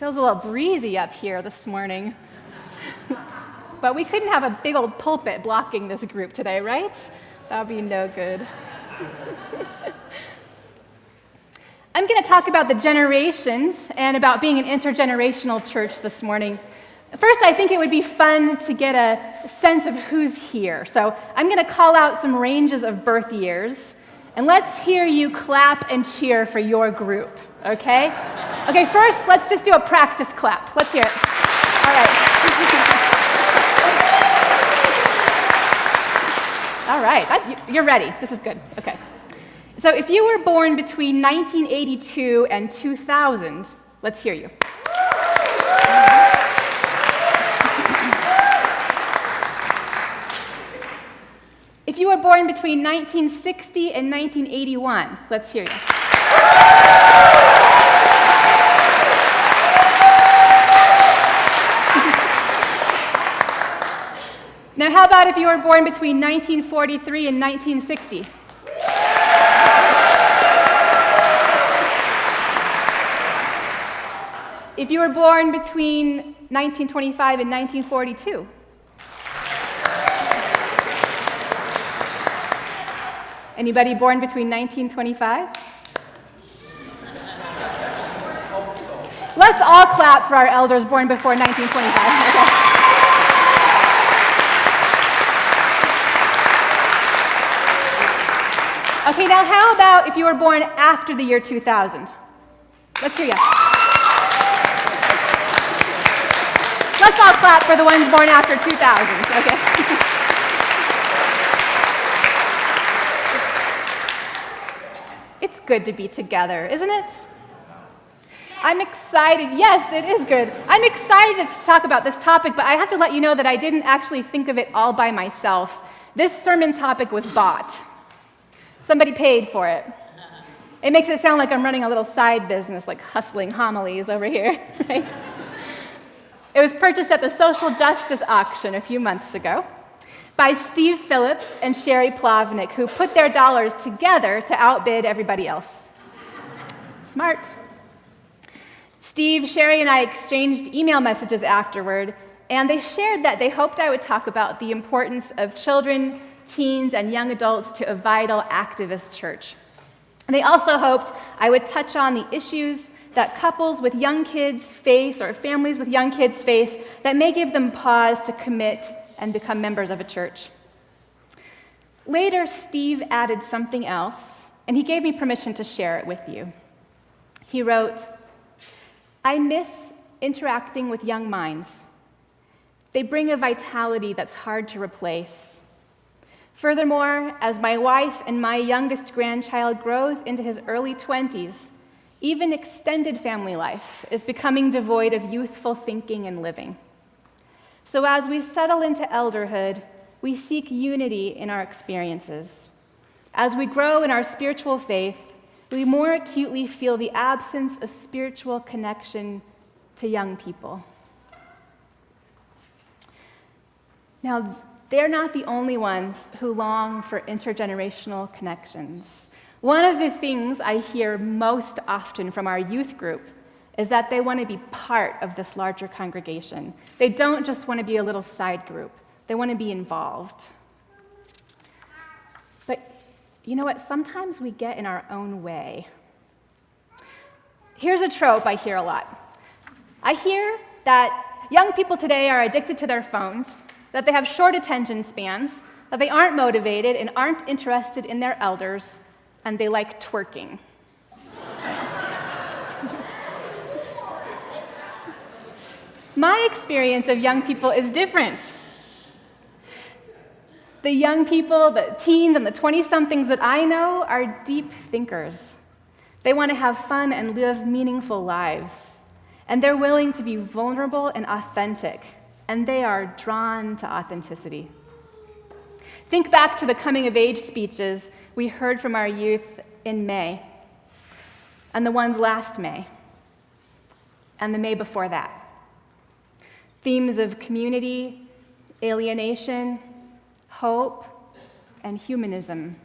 Feels a little breezy up here this morning. But we couldn't have a big old pulpit blocking this group today, right? That would be no good. I'm going to talk about the generations and about being an intergenerational church this morning. First, I think it would be fun to get a sense of who's here. So I'm going to call out some ranges of birth years, and let's hear you clap and cheer for your group, okay? Okay, first, let's just do a practice clap. Let's hear it. All right. All right, you're ready. This is good. Okay. So if you were born between 1982 and 2000, let's hear you. If you were born between 1960 and 1981, let's hear you. Now, how about if you were born between 1943 and 1960? If you were born between 1925 and 1942? Anybody born between 1925? Let's all clap for our elders born before 1925. Okay, now how about if you were born after the year 2000? Let's hear you. Let's all clap for the ones born after 2000, okay? It's good to be together, isn't it? I'm excited. Yes, it is good. I'm excited to talk about this topic, but I have to let you know that I didn't actually think of it all by myself. This sermon topic was bought. Somebody paid for it. It makes it sound like I'm running a little side business, like hustling homilies over here, right? It was purchased at the social justice auction a few months ago by Steve Phillips and Sherry Plavnik, who put their dollars together to outbid everybody else. Smart. Steve, Sherry, and I exchanged email messages afterward, and they shared that they hoped I would talk about the importance of children, teens, and young adults to a vital activist church. And they also hoped I would touch on the issues that couples with young kids face, or families with young kids face, that may give them pause to commit and become members of a church. Later, Steve added something else, and he gave me permission to share it with you. He wrote, "I miss interacting with young minds. They bring a vitality that's hard to replace. Furthermore, as my wife and my youngest grandchild grows into his early 20s, even extended family life is becoming devoid of youthful thinking and living. So as we settle into elderhood, we seek unity in our experiences. As we grow in our spiritual faith, we more acutely feel the absence of spiritual connection to young people." Now, they're not the only ones who long for intergenerational connections. One of the things I hear most often from our youth group is that they want to be part of this larger congregation. They don't just want to be a little side group. They want to be involved. But you know what? Sometimes we get in our own way. Here's a trope I hear a lot. I hear that young people today are addicted to their phones, that they have short attention spans, that they aren't motivated and aren't interested in their elders, and they like twerking. My experience of young people is different. The young people, the teens and the 20-somethings that I know are deep thinkers. They want to have fun and live meaningful lives. And they're willing to be vulnerable and authentic. And they are drawn to authenticity. Think back to the coming-of-age speeches we heard from our youth in May, and the ones last May, and the May before that. Themes of community, alienation, hope, and humanism.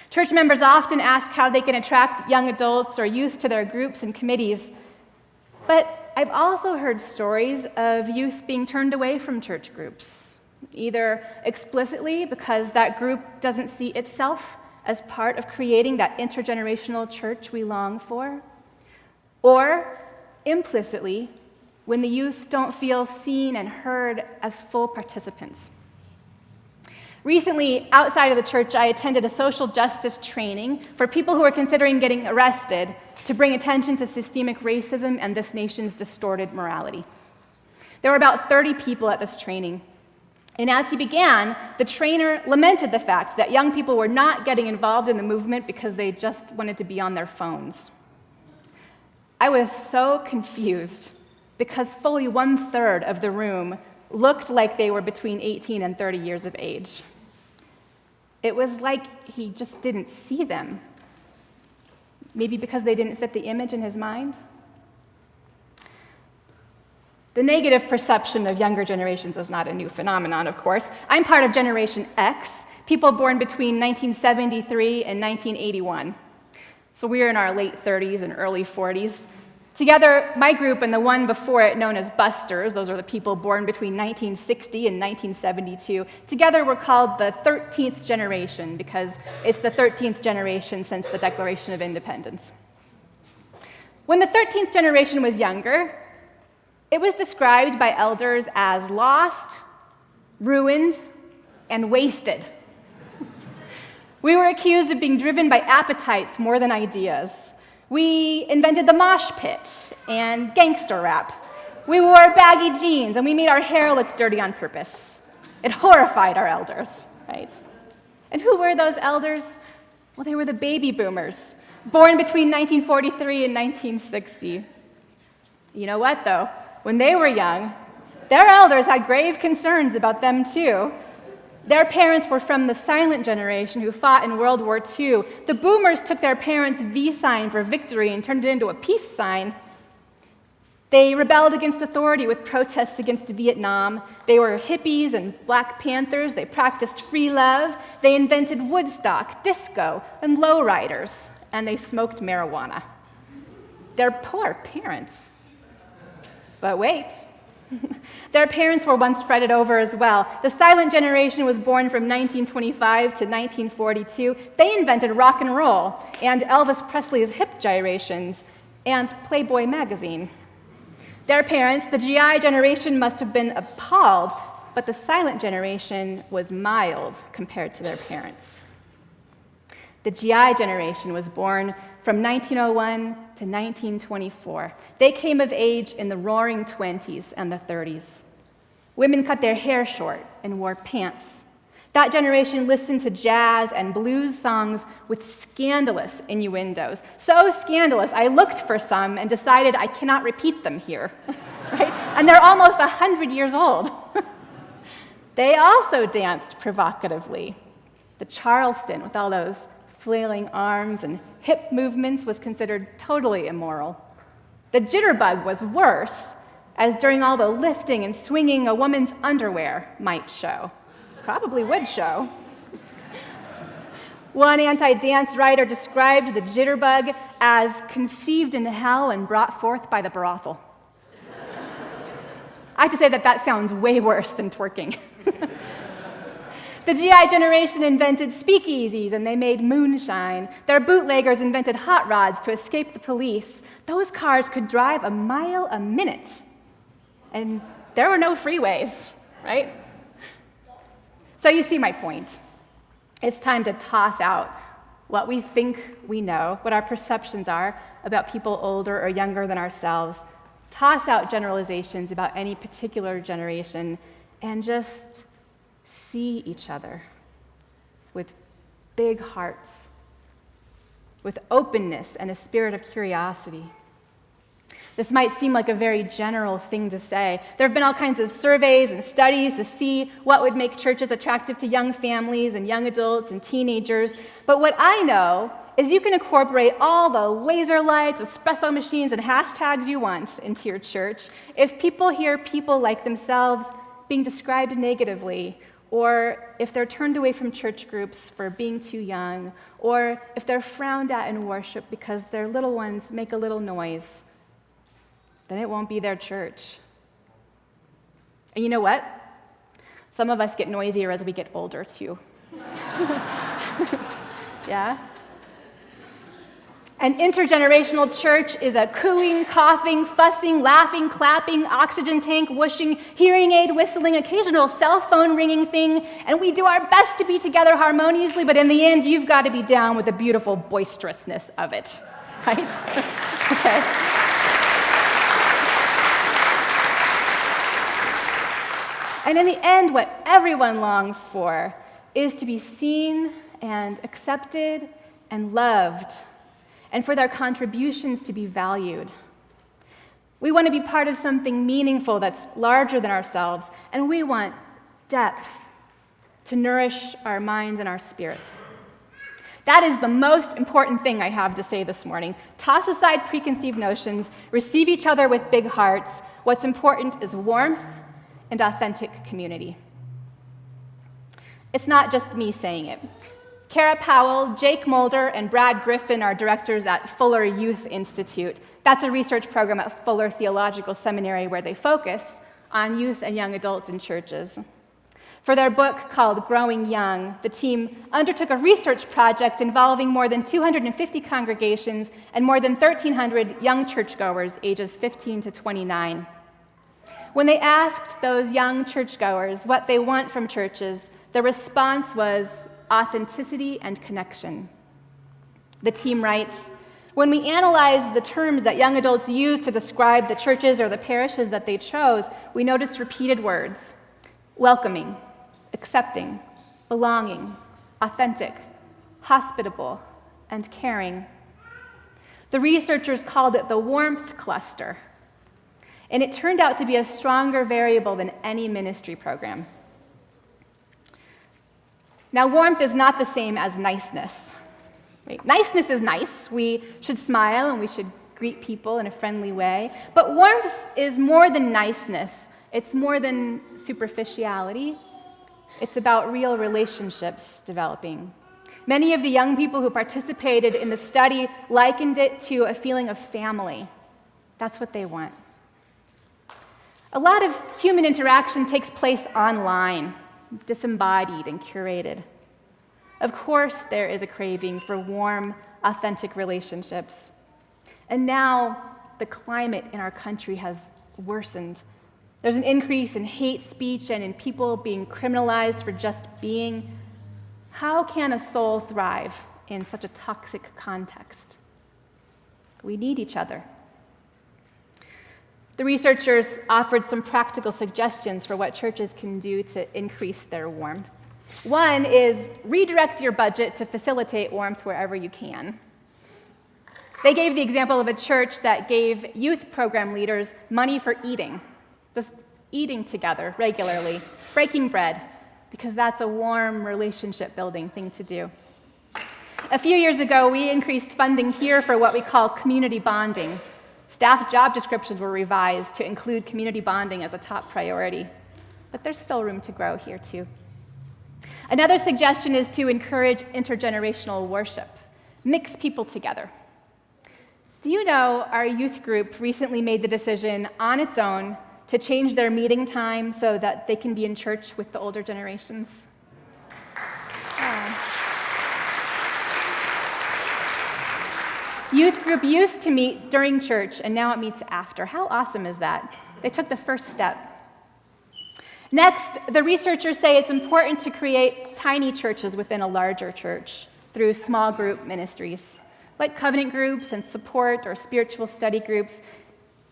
Church members often ask how they can attract young adults or youth to their groups and committees. But I've also heard stories of youth being turned away from church groups, either explicitly because that group doesn't see itself as part of creating that intergenerational church we long for, or implicitly when the youth don't feel seen and heard as full participants. Recently, outside of the church, I attended a social justice training for people who are considering getting arrested to bring attention to systemic racism and this nation's distorted morality. There were about 30 people at this training. And as he began, the trainer lamented the fact that young people were not getting involved in the movement because they just wanted to be on their phones. I was so confused because fully 1/3 of the room looked like they were between 18 and 30 years of age. It was like he just didn't see them. Maybe because they didn't fit the image in his mind. The negative perception of younger generations is not a new phenomenon, of course. I'm part of Generation X, people born between 1973 and 1981. So we're in our late 30s and early 40s. Together, my group and the one before it, known as Busters, those are the people born between 1960 and 1972, together we're called the 13th generation because it's the 13th generation since the Declaration of Independence. When the 13th generation was younger, it was described by elders as lost, ruined, and wasted. We were accused of being driven by appetites more than ideas. We invented the mosh pit and gangster rap. We wore baggy jeans and we made our hair look dirty on purpose. It horrified our elders, right? And who were those elders? Well, they were the baby boomers, born between 1943 and 1960. You know what, though? When they were young, their elders had grave concerns about them, too. Their parents were from the silent generation who fought in World War II. The boomers took their parents' V sign for victory and turned it into a peace sign. They rebelled against authority with protests against Vietnam. They were hippies and Black Panthers. They practiced free love. They invented Woodstock, disco, and lowriders. And they smoked marijuana. They're poor parents. But wait. Their parents were once fretted over as well. The silent generation was born from 1925 to 1942. They invented rock and roll and Elvis Presley's hip gyrations and Playboy magazine. Their parents, the GI generation, must have been appalled, but the silent generation was mild compared to their parents. The GI generation was born from 1901 to 1924. They came of age in the roaring 20s and the 30s. Women cut their hair short and wore pants. That generation listened to jazz and blues songs with scandalous innuendos. So scandalous, I looked for some and decided I cannot repeat them here. Right? And they're almost 100 years old. They also danced provocatively. The Charleston, with all those flailing arms and hip movements, was considered totally immoral. The jitterbug was worse, as during all the lifting and swinging, a woman's underwear might show. Probably would show. One anti-dance writer described the jitterbug as conceived in hell and brought forth by the brothel. I have to say that sounds way worse than twerking. The GI generation invented speakeasies and they made moonshine. Their bootleggers invented hot rods to escape the police. Those cars could drive a mile a minute. And there were no freeways, right? So you see my point. It's time to toss out what we think we know, what our perceptions are about people older or younger than ourselves. Toss out generalizations about any particular generation and just see each other with big hearts, with openness and a spirit of curiosity. This might seem like a very general thing to say. There have been all kinds of surveys and studies to see what would make churches attractive to young families and young adults and teenagers. But what I know is you can incorporate all the laser lights, espresso machines, and hashtags you want into your church if people hear people like themselves being described negatively, or if they're turned away from church groups for being too young, or if they're frowned at in worship because their little ones make a little noise. then it won't be their church. And you know what? Some of us get noisier as we get older, too. Yeah? An intergenerational church is a cooing, coughing, fussing, laughing, clapping, oxygen tank whooshing, hearing aid whistling, occasional cell phone ringing thing, and we do our best to be together harmoniously, but in the end, you've got to be down with the beautiful boisterousness of it, right? Okay. And in the end, what everyone longs for is to be seen and accepted and loved, and for their contributions to be valued. We want to be part of something meaningful that's larger than ourselves, and we want depth to nourish our minds and our spirits. That is the most important thing I have to say this morning. Toss aside preconceived notions, receive each other with big hearts. What's important is warmth and authentic community. It's not just me saying it. Kara Powell, Jake Mulder, and Brad Griffin are directors at Fuller Youth Institute. That's a research program at Fuller Theological Seminary where they focus on youth and young adults in churches. For their book called Growing Young, the team undertook a research project involving more than 250 congregations and more than 1,300 young churchgoers ages 15 to 29. When they asked those young churchgoers what they want from churches, the response was authenticity and connection. The team writes, when we analyzed the terms that young adults use to describe the churches or the parishes that they chose, we noticed repeated words: welcoming, accepting, belonging, authentic, hospitable, and caring. The researchers called it the warmth cluster, and it turned out to be a stronger variable than any ministry program. Now, warmth is not the same as niceness. Right? Niceness is nice. We should smile and we should greet people in a friendly way. But warmth is more than niceness. It's more than superficiality. It's about real relationships developing. Many of the young people who participated in the study likened it to a feeling of family. That's what they want. A lot of human interaction takes place online, disembodied and curated. Of course, there is a craving for warm, authentic relationships. And now the climate in our country has worsened. There's an increase in hate speech and in people being criminalized for just being. How can a soul thrive in such a toxic context? We need each other. The researchers offered some practical suggestions for what churches can do to increase their warmth. One is redirect your budget to facilitate warmth wherever you can. They gave the example of a church that gave youth program leaders money for eating, just eating together regularly, breaking bread, because that's a warm relationship-building thing to do. A few years ago, we increased funding here for what we call community bonding. Staff job descriptions were revised to include community bonding as a top priority, but there's still room to grow here too. Another suggestion is to encourage intergenerational worship. Mix people together. Do you know our youth group recently made the decision on its own to change their meeting time so that they can be in church with the older generations? Youth group used to meet during church, and now it meets after. How awesome is that? They took the first step. Next, the researchers say it's important to create tiny churches within a larger church through small group ministries, like covenant groups and support or spiritual study groups.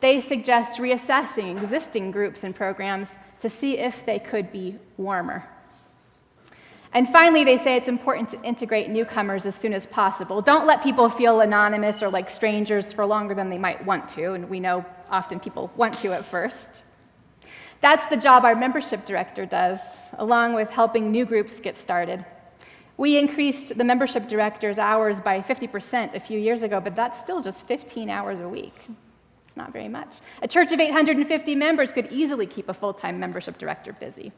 They suggest reassessing existing groups and programs to see if they could be warmer. And finally, they say it's important to integrate newcomers as soon as possible. Don't let people feel anonymous or like strangers for longer than they might want to, and we know often people want to at first. That's the job our membership director does, along with helping new groups get started. We increased the membership director's hours by 50% a few years ago, but that's still just 15 hours a week. It's not very much. A church of 850 members could easily keep a full-time membership director busy.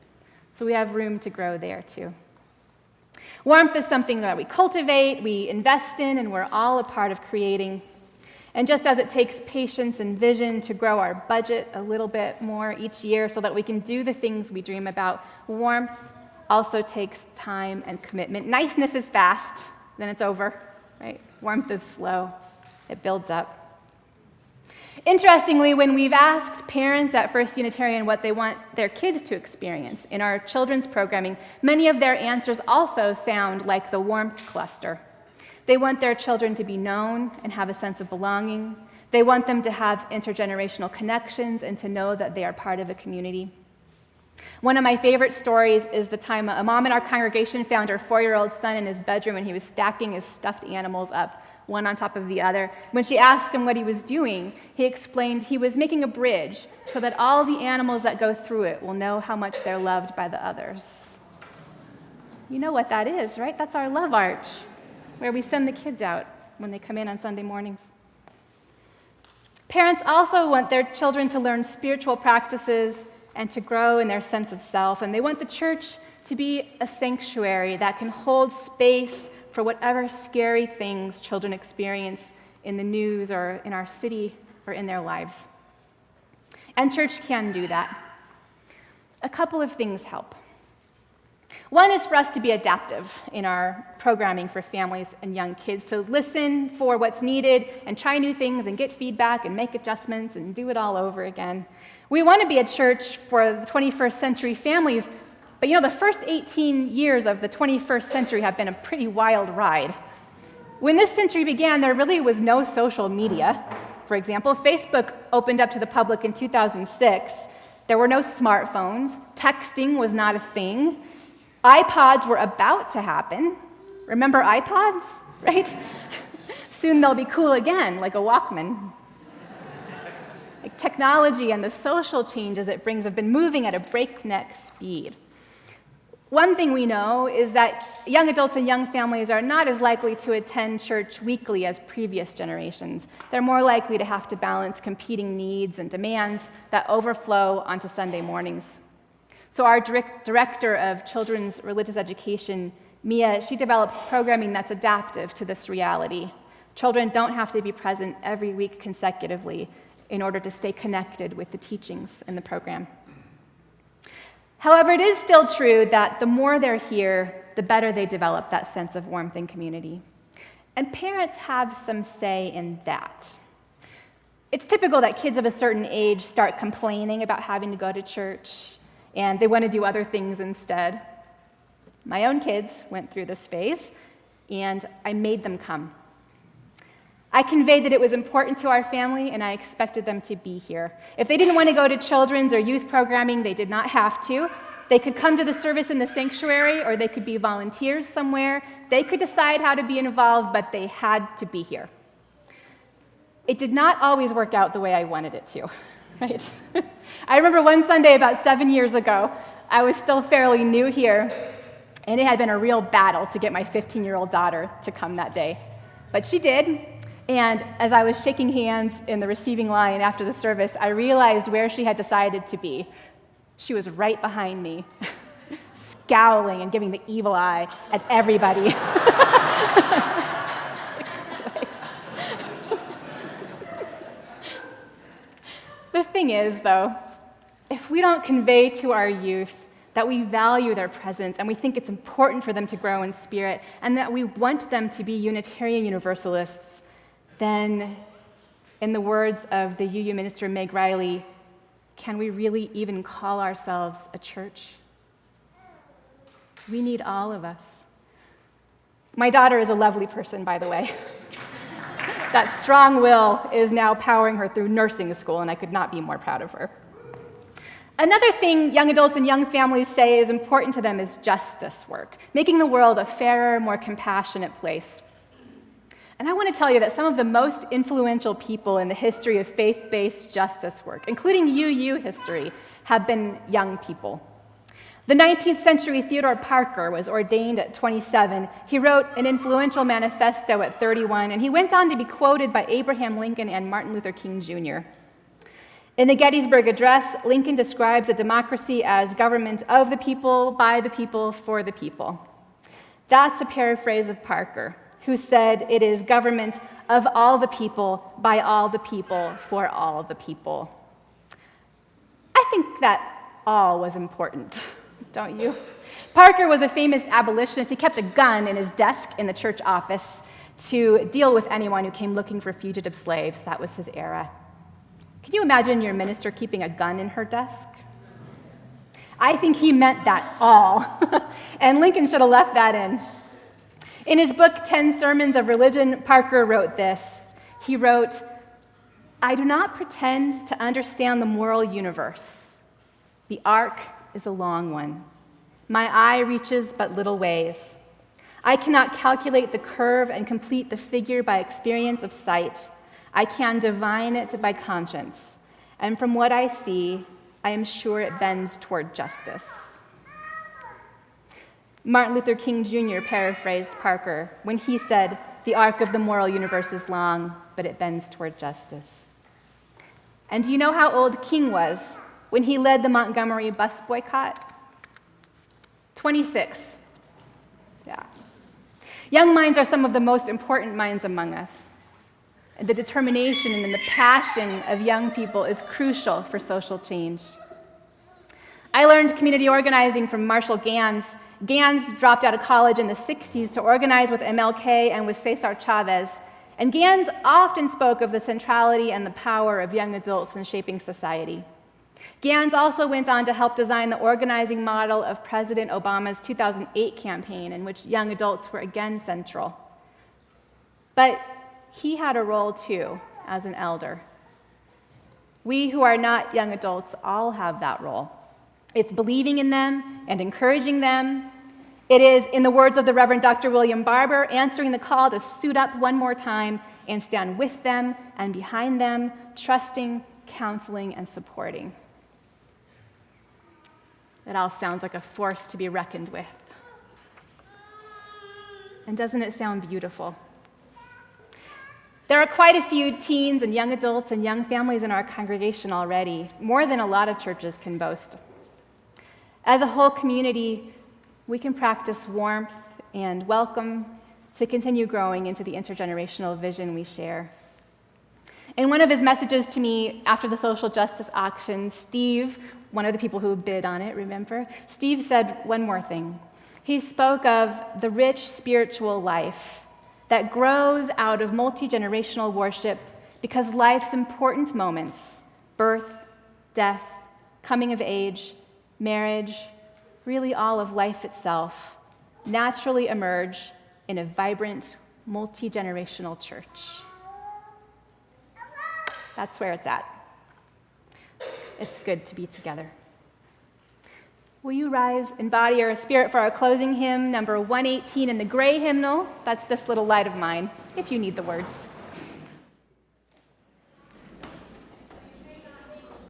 So we have room to grow there too. Warmth is something that we cultivate, we invest in, and we're all a part of creating. And just as it takes patience and vision to grow our budget a little bit more each year so that we can do the things we dream about, warmth also takes time and commitment. Niceness is fast, then it's over, right? Warmth is slow. It builds up. Interestingly, when we've asked parents at First Unitarian what they want their kids to experience in our children's programming, many of their answers also sound like the warmth cluster. They want their children to be known and have a sense of belonging. They want them to have intergenerational connections and to know that they are part of a community. One of my favorite stories is the time a mom in our congregation found her 4-year-old son in his bedroom and he was stacking his stuffed animals up, one on top of the other. When she asked him what he was doing, he explained he was making a bridge so that all the animals that go through it will know how much they're loved by the others. You know what that is, right? That's our love arch, where we send the kids out when they come in on Sunday mornings. Parents also want their children to learn spiritual practices and to grow in their sense of self, and they want the church to be a sanctuary that can hold space for whatever scary things children experience in the news or in our city or in their lives. And church can do that. A couple of things help. One is for us to be adaptive in our programming for families and young kids, to listen for what's needed and try new things and get feedback and make adjustments and do it all over again. We want to be a church for the 21st century families, but the first 18 years of the 21st century have been a pretty wild ride. When this century began, there really was no social media. For example, Facebook opened up to the public in 2006. There were no smartphones. Texting was not a thing. iPods were about to happen. Remember iPods, right? Soon they'll be cool again, like a Walkman. Like technology and the social changes it brings have been moving at a breakneck speed. One thing we know is that young adults and young families are not as likely to attend church weekly as previous generations. They're more likely to have to balance competing needs and demands that overflow onto Sunday mornings. So our director of children's religious education, Mia, she develops programming that's adaptive to this reality. Children don't have to be present every week consecutively in order to stay connected with the teachings in the program. However, it is still true that the more they're here, the better they develop that sense of warmth and community. And parents have some say in that. It's typical that kids of a certain age start complaining about having to go to church, and they want to do other things instead. My own kids went through this phase, and I made them come. I conveyed that it was important to our family, and I expected them to be here. If they didn't want to go to children's or youth programming, they did not have to. They could come to the service in the sanctuary, or they could be volunteers somewhere. They could decide how to be involved, but they had to be here. It did not always work out the way I wanted it to, right? I remember one Sunday about 7 years ago, I was still fairly new here, and it had been a real battle to get my 15-year-old daughter to come that day. But she did. And as I was shaking hands in the receiving line after the service, I realized where she had decided to be. She was right behind me, scowling and giving the evil eye at everybody. The thing is, though, if we don't convey to our youth that we value their presence and we think it's important for them to grow in spirit and that we want them to be Unitarian Universalists, then, in the words of the UU minister Meg Riley, can we really even call ourselves a church? We need all of us. My daughter is a lovely person, by the way. That strong will is now powering her through nursing school, and I could not be more proud of her. Another thing young adults and young families say is important to them is justice work, making the world a fairer, more compassionate place. And I want to tell you that some of the most influential people in the history of faith-based justice work, including UU history, have been young people. The 19th century Theodore Parker was ordained at 27. He wrote an influential manifesto at 31, and he went on to be quoted by Abraham Lincoln and Martin Luther King Jr. In the Gettysburg Address, Lincoln describes a democracy as government of the people, by the people, for the people. That's a paraphrase of Parker, who said it is government of all the people, by all the people, for all the people. I think that all was important, don't you? Parker was a famous abolitionist. He kept a gun in his desk in the church office to deal with anyone who came looking for fugitive slaves. That was his era. Can you imagine your minister keeping a gun in her desk? I think he meant that all, and Lincoln should have left that in. In his book, 10 Sermons of Religion, Parker wrote this. He wrote, "I do not pretend to understand the moral universe. The arc is a long one. My eye reaches but little ways. I cannot calculate the curve and complete the figure by experience of sight. I can divine it by conscience. And from what I see, I am sure it bends toward justice." Martin Luther King Jr. paraphrased Parker when he said, "The arc of the moral universe is long, but it bends toward justice." And do you know how old King was when he led the Montgomery bus boycott? 26. Yeah. Young minds are some of the most important minds among us. The determination and the passion of young people is crucial for social change. I learned community organizing from Marshall Gans. Gans dropped out of college in the 60s to organize with MLK and with Cesar Chavez, and Gans often spoke of the centrality and the power of young adults in shaping society. Gans also went on to help design the organizing model of President Obama's 2008 campaign, in which young adults were again central. But he had a role too, as an elder. We who are not young adults all have that role. It's believing in them and encouraging them. It is, in the words of the Reverend Dr. William Barber, answering the call to suit up one more time and stand with them and behind them, trusting, counseling, and supporting. It all sounds like a force to be reckoned with. And doesn't it sound beautiful? There are quite a few teens and young adults and young families in our congregation already, more than a lot of churches can boast. As a whole community, we can practice warmth and welcome to continue growing into the intergenerational vision we share. In one of his messages to me after the social justice auction, Steve, one of the people who bid on it, remember? Steve said one more thing. He spoke of the rich spiritual life that grows out of multi-generational worship because life's important moments, birth, death, coming of age, marriage, really all of life itself, naturally emerge in a vibrant, multi-generational church. That's where it's at. It's good to be together. Will you rise in body or spirit for our closing hymn, number 118 in the gray hymnal? That's this little light of mine, if you need the words.